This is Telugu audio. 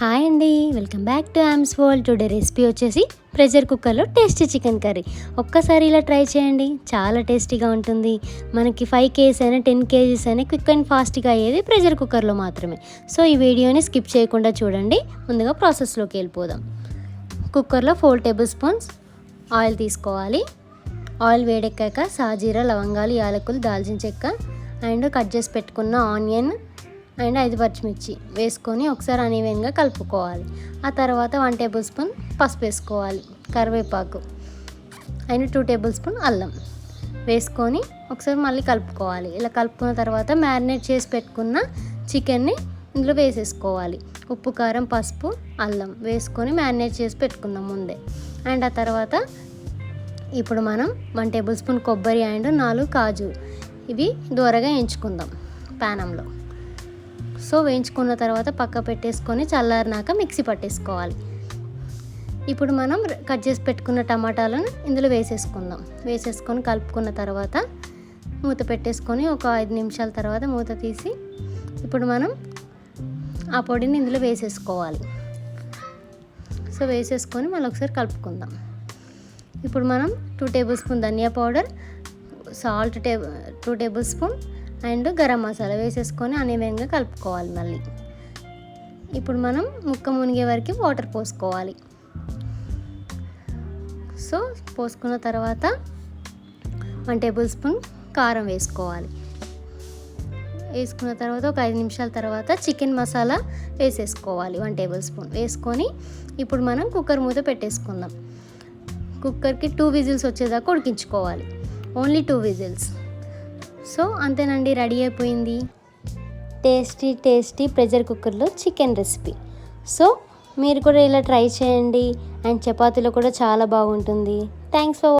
హాయ్ అండి, welcome back to amps world. Today recipe వచ్చేసి ప్రెషర్ కుక్కర్లో టేస్టీ చికెన్ కర్రీ. ఒక్కసారి ఇలా ట్రై చేయండి, చాలా టేస్టీగా ఉంటుంది. మనకి 5 kgs అయినా 10 kgs అయినా క్విక్ అండ్ ఫాస్ట్గా అయ్యేది ప్రెషర్ కుక్కర్లో మాత్రమే. సో ఈ వీడియోని స్కిప్ చేయకుండా చూడండి. ముందుగా ప్రాసెస్లోకి వెళ్ళిపోదాం. కుక్కర్లో 4 టేబుల్ స్పూన్స్ ఆయిల్ తీసుకోవాలి. ఆయిల్ వేడెక్కాక సాజీరా, లవంగాలు, యాలకులు, దాల్చిన చెక్క అండ్ కట్ చేసి పెట్టుకున్న ఆనియన్ అండ్ 5 పచ్చిమిర్చి వేసుకొని ఒకసారి అనీవెన్గా కలుపుకోవాలి. ఆ తర్వాత 1 టేబుల్ స్పూన్ పసుపు వేసుకోవాలి, కరివేపాకు అండ్ 2 టేబుల్ స్పూన్ అల్లం వేసుకొని ఒకసారి మళ్ళీ కలుపుకోవాలి. ఇలా కలుపుకున్న తర్వాత మ్యారినేట్ చేసి పెట్టుకున్న చికెన్ని ఇందులో వేసేసుకోవాలి. ఉప్పు, కారం, పసుపు, అల్లం వేసుకొని మ్యారినేట్ చేసి పెట్టుకుందాం ముందే. అండ్ ఆ తర్వాత ఇప్పుడు మనం 1 టేబుల్ స్పూన్ కొబ్బరి అండ్ 4 కాజు ఇవి దూరగా వేయించుకుందాం ప్యానంలో. సో వేయించుకున్న తర్వాత పక్క పెట్టేసుకొని చల్లారినాక మిక్సీ పట్టేసుకోవాలి. ఇప్పుడు మనం కట్ చేసి పెట్టుకున్న టమాటాలను ఇందులో వేసేసుకుందాం. వేసేసుకొని కలుపుకున్న తర్వాత మూత పెట్టేసుకొని ఒక 5 నిమిషాల తర్వాత మూత తీసి ఇప్పుడు మనం ఆ పొడిని ఇందులో వేసేసుకోవాలి. సో వేసేసుకొని మళ్ళీ ఒకసారి కలుపుకుందాం. ఇప్పుడు మనం 2 టేబుల్ స్పూన్ ధనియా powder, salt 2 tablespoon and garam masala వేసేసుకొని అనీవెన్గా కలుపుకోవాలి. మళ్ళీ ఇప్పుడు మనం ముక్క మునిగే వరకు వాటర్ పోసుకోవాలి. సో పోసుకున్న తర్వాత 1 టేబుల్ స్పూన్ కారం వేసుకోవాలి. వేసుకున్న తర్వాత ఒక 5 నిమిషాల తర్వాత చికెన్ మసాలా వేసేసుకోవాలి. 1 టేబుల్ స్పూన్ వేసుకొని ఇప్పుడు మనం కుక్కర్ మూత పెట్టేసుకుందాం. కుక్కర్కి 2 విజిల్స్ వచ్చేదాకా ఉడికించుకోవాలి. Only 2 whistles. సో అంతేనండి, రెడీ అయిపోయింది టేస్టీ ప్రెషర్ కుక్కర్లో చికెన్ రెసిపీ. సో మీరు కూడా ఇలా ట్రై చేయండి అండ్ చపాతీలో కూడా చాలా బాగుంటుంది. Thanks for